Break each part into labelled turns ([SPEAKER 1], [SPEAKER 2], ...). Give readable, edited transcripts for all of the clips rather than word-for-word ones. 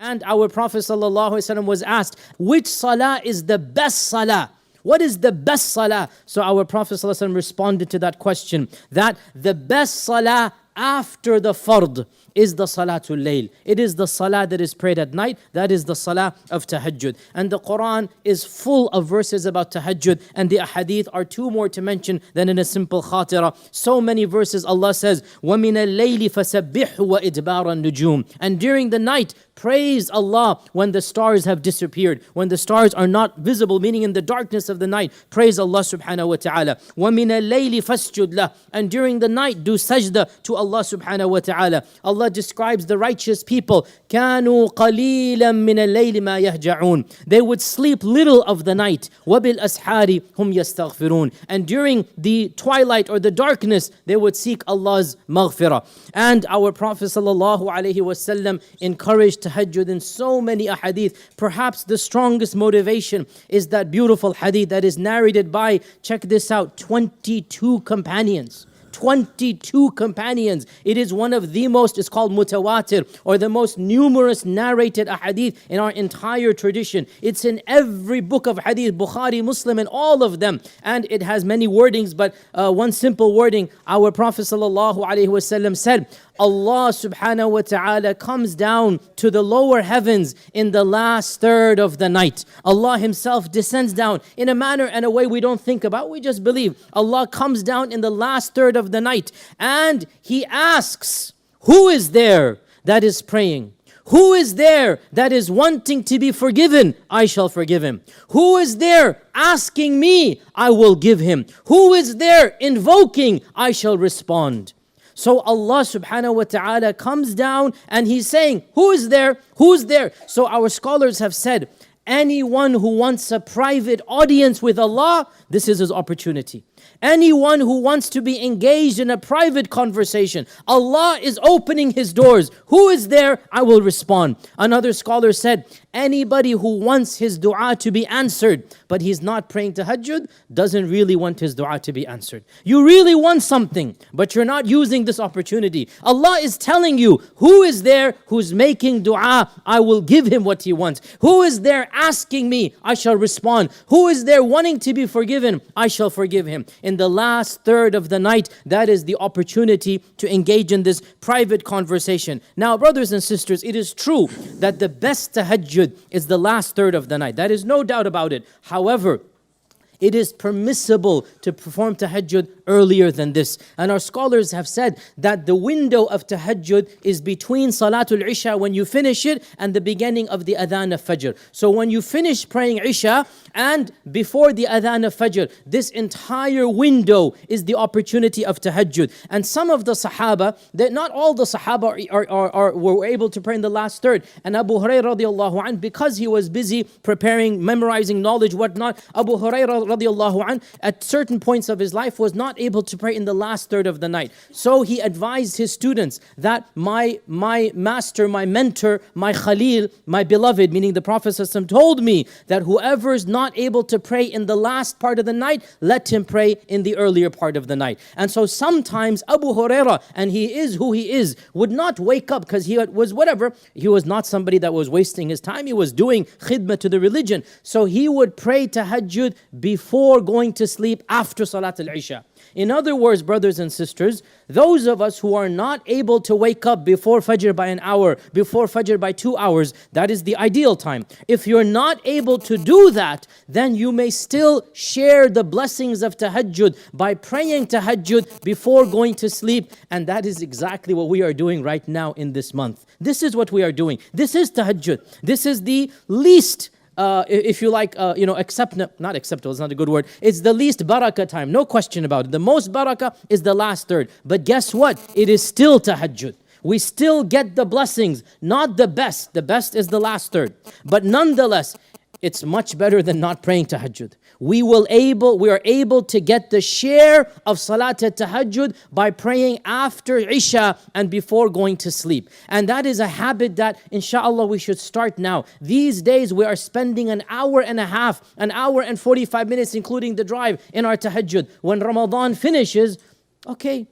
[SPEAKER 1] And our Prophet ﷺ was asked, which salah is the best salah? What is the best salah? So our Prophet ﷺ responded to that question, that the best salah after the fard is the salatul layl. It is the salah that is prayed at night. That is the salah of tahajjud. And the Quran is full of verses about tahajjud. And the ahadith are two more to mention than in a simple khatira. So many verses Allah says, وَمِنَ اللَّيْلِ فَسَبِّحْهُ وَإِدْبَارَ النُّجُومِ. And during the night, praise Allah when the stars have disappeared, when the stars are not visible, meaning in the darkness of the night. Praise Allah subhanahu wa ta'ala. وَمِنَ اللَّيْلِ فَاسْجُدْ لَهُ. And during the night, do sajda to Allah subhanahu wa ta'ala. Allah describes the righteous people. كَانُوا قَلِيلًا مِنَ اللَّيْلِ مَا يَهْجَعُونَ. They would sleep little of the night. وَبِالْأَسْحَارِ هُمْ يَسْتَغْفِرُونَ. And during the twilight or the darkness, they would seek Allah's maghfirah. And our Prophet sallallahu alaihi wasallam encouraged tahajjud in so many ahadith. Perhaps the strongest motivation is that beautiful hadith that is narrated by, check this out, 22 companions. 22 companions. It is one of the most, it's called mutawatir, or the most numerous narrated ahadith in our entire tradition. It's in every book of hadith, Bukhari, Muslim, and all of them. And it has many wordings, but one simple wording, our Prophet ﷺ said, Allah subhanahu wa ta'ala comes down to the lower heavens in the last third of the night. Allah Himself descends down in a manner and a way we don't think about, we just believe. Allah comes down in the last third of the night and He asks, who is there that is praying? Who is there that is wanting to be forgiven? I shall forgive him. Who is there asking me? I will give him. Who is there invoking? I shall respond. So Allah subhanahu wa ta'ala comes down and He's saying, who is there? Who's there? So our scholars have said, anyone who wants a private audience with Allah, this is his opportunity. Anyone who wants to be engaged in a private conversation, Allah is opening His doors. Who is there? I will respond. Another scholar said, anybody who wants his dua to be answered, but he's not praying tahajjud, doesn't really want his dua to be answered. You really want something, but you're not using this opportunity. Allah is telling you, who is there who's making dua? I will give him what he wants. Who is there asking me? I shall respond. Who is there wanting to be forgiven? I shall forgive him. In the last third of the night, that is the opportunity to engage in this private conversation. Now, brothers and sisters, it is true that the best tahajjud is the last third of the night. That is no doubt about it. However, it is permissible to perform tahajjud earlier than this. And our scholars have said that the window of tahajjud is between Salatul Isha, when you finish it, and the beginning of the Adhan of Fajr. So when you finish praying Isha and before the Adhan of Fajr, this entire window is the opportunity of tahajjud. And some of the Sahaba, that not all the Sahaba were able to pray in the last third. And Abu Hurairah radiallahu anh, because he was busy preparing, memorizing knowledge, whatnot, Abu Hurairah radiallahu anh, at certain points of his life was not able to pray in the last third of the night. So he advised his students that my master, my mentor, my Khalil, my beloved, meaning the Prophet ﷺ, told me that whoever is not able to pray in the last part of the night, let him pray in the earlier part of the night. And so sometimes Abu Hurairah, and he is who he is, would not wake up because he was whatever. He was not somebody that was wasting his time. He was doing khidmah to the religion. So he would pray tahajjud before going to sleep after Salat al-Isha. In other words, brothers and sisters, those of us who are not able to wake up before Fajr by an hour, before Fajr by 2 hours, that is the ideal time. If you're not able to do that, then you may still share the blessings of tahajjud by praying tahajjud before going to sleep. And that is exactly what we are doing right now in this month. This is what we are doing. This is tahajjud. This is the least if you like, not acceptable, it's not a good word. It's the least barakah time, no question about it. The most barakah is the last third. But guess what? It is still tahajjud. We still get the blessings, not the best. The best is the last third. But nonetheless, it's much better than not praying tahajjud. We are able to get the share of salat al-tahajjud by praying after Isha and before going to sleep. And that is a habit that inshallah we should start now. These days we are spending an hour and a half, an hour and 45 minutes including the drive in our tahajjud. When Ramadan finishes, Okay,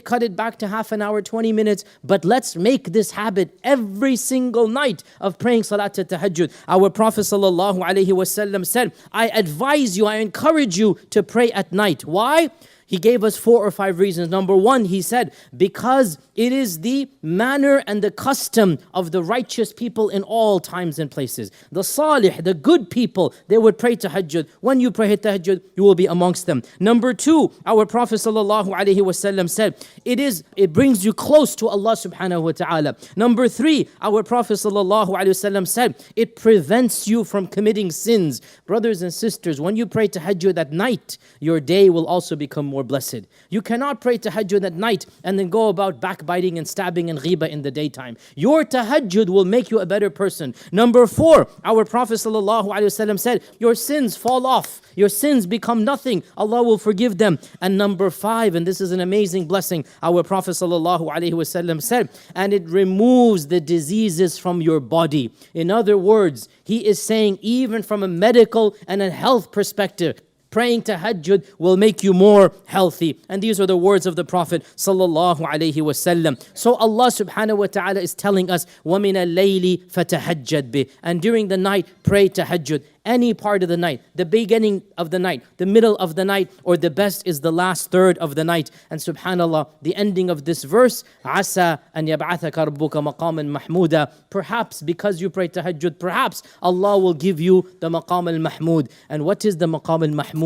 [SPEAKER 1] cut it back to half an hour, 20 minutes, but let's make this habit every single night of praying Salat al-Tahajjud. Our Prophet ﷺ said, I advise you, I encourage you to pray at night. Why? He gave us 4 or 5 reasons. Number 1, he said, because it is the manner and the custom of the righteous people in all times and places. The salih, the good people, they would pray tahajjud. When you pray tahajjud, you will be amongst them. Number 2, our Prophet ﷺ said, it brings you close to Allah subhanahu wa ta'ala. Number 3, our Prophet ﷺ said, it prevents you from committing sins. Brothers and sisters, when you pray tahajjud at night, your day will also become more blessed. You cannot pray tahajjud at night and then go about backbiting and stabbing and ghibah in the daytime. Your tahajjud will make you a better person. Number 4, our Prophet ﷺ said, your sins fall off. Your sins become nothing. Allah will forgive them. And number 5, and this is an amazing blessing, our Prophet ﷺ said, and it removes the diseases from your body. In other words, he is saying even from a medical and a health perspective, praying tahajjud will make you more healthy. And these are the words of the Prophet sallallahu alaihi wasallam. So Allah subhanahu wa ta'ala is telling us, وَمِنَ اللَّيْلِ فَتَهَجَّدْ بِهِ. And during the night, pray tahajjud. Any part of the night, the beginning of the night, the middle of the night, or the best is the last third of the night. And subhanallah, the ending of this verse, عَسَى أَنْ يَبْعَثَكَ رَبُّكَ مَقَامًا مَحْمُودًا. Perhaps because you pray tahajjud, perhaps Allah will give you the maqam al-mahmud. And what is the maqam al-mahmud?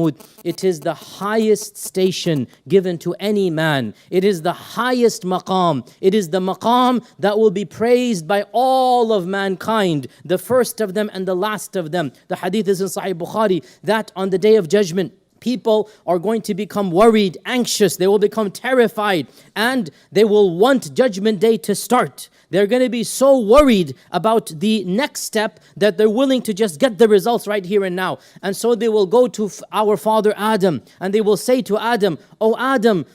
[SPEAKER 1] It is the highest station given to any man. It is the highest maqam. It is the maqam that will be praised by all of mankind, the first of them and the last of them. The hadith is in Sahih Bukhari that on the day of judgment, people are going to become worried, anxious, they will become terrified, and they will want judgment day to start. They're going to be so worried about the next step that they're willing to just get the results right here and now. And so they will go to our father Adam and they will say to Adam, "Oh Adam,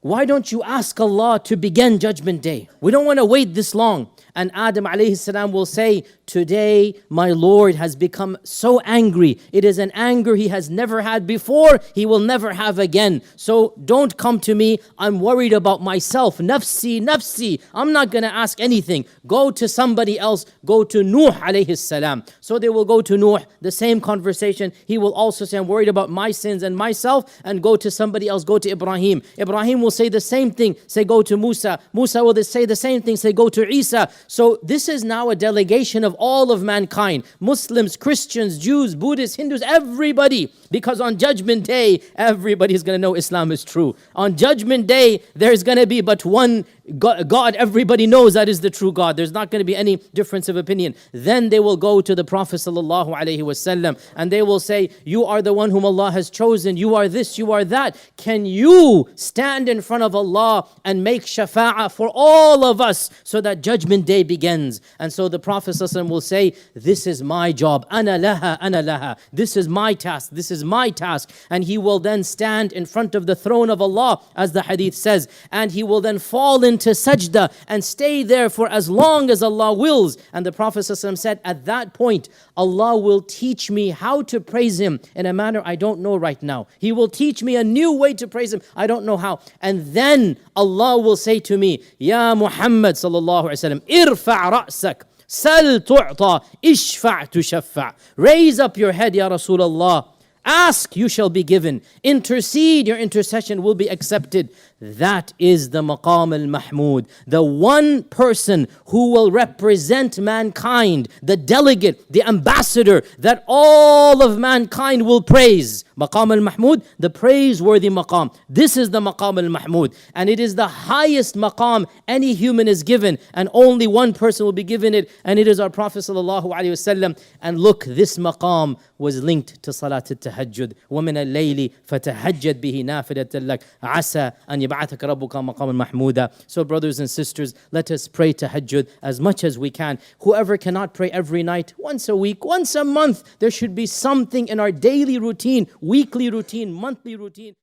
[SPEAKER 1] why don't you ask Allah to begin judgment day? We don't want to wait this long." And Adam alayhi salam will say, "Today my Lord has become so angry. It is an anger he has never had before, he will never have again. So don't come to me. I'm worried about myself. Nafsi, nafsi. I'm not going to ask anything. Go to somebody else. Go to Nuh alayhi salam." So they will go to Nuh, the same conversation. He will also say, "I'm worried about my sins and myself," and go to somebody else. Go to Ibrahim. Ibrahim will say the same thing. Say, "Go to Musa." Musa will say the same thing. Say, "Go to Isa." So this is now a delegation of all of mankind. Muslims, Christians, Jews, Buddhists, Hindus, everybody. Because on Judgment Day, everybody's going to know Islam is true. On Judgment Day, there's going to be but one God. Everybody knows that is the true God. There's not going to be any difference of opinion. Then they will go to the Prophet sallallahu alaihi wasallam and they will say, "You are the one whom Allah has chosen. You are this, you are that. Can you stand in front of Allah and make shafa'ah for all of us so that Judgment Day begins?" And so the Prophet sallallahu alaihi wasallam will say, "This is my job. Ana laha, ana laha. This is my task. This is my task." And he will then stand in front of the throne of Allah, as the hadith says, and he will then fall into sajda and stay there for as long as Allah wills. And the Prophet ﷺ said, at that point, Allah will teach me how to praise Him in a manner I don't know right now. He will teach me a new way to praise Him. I don't know how. And then Allah will say to me, "Ya Muhammad sallallahu alaihi wasallam, irfa' ra'sak, sal tu'ta, ishfa' tushaffa." Raise up your head, Ya Rasulullah. Ask, you shall be given. Intercede, your intercession will be accepted. That is the maqam al-mahmud, the one person who will represent mankind, the delegate, the ambassador that all of mankind will praise. Maqam al-mahmud, the praiseworthy maqam. This is the maqam al-mahmud, and it is the highest maqam any human is given, and only one person will be given it, and it is our Prophet sallallahu alaihi wasallam. And look, this maqam was linked to Salat al-Tahajjud. وَمِنَ اللَّيْلِ فَتَهَجَّدْ بِهِ نَافِلَةً لَكَ عَسَى أَنْ يَبْعَثَكَ رَبُّكَ مَقَامًا مَحْمُودًا. So brothers and sisters, let us pray tahajjud as much as we can. Whoever cannot pray every night, once a week, once a month, there should be something in our daily routine, weekly routine, monthly routine.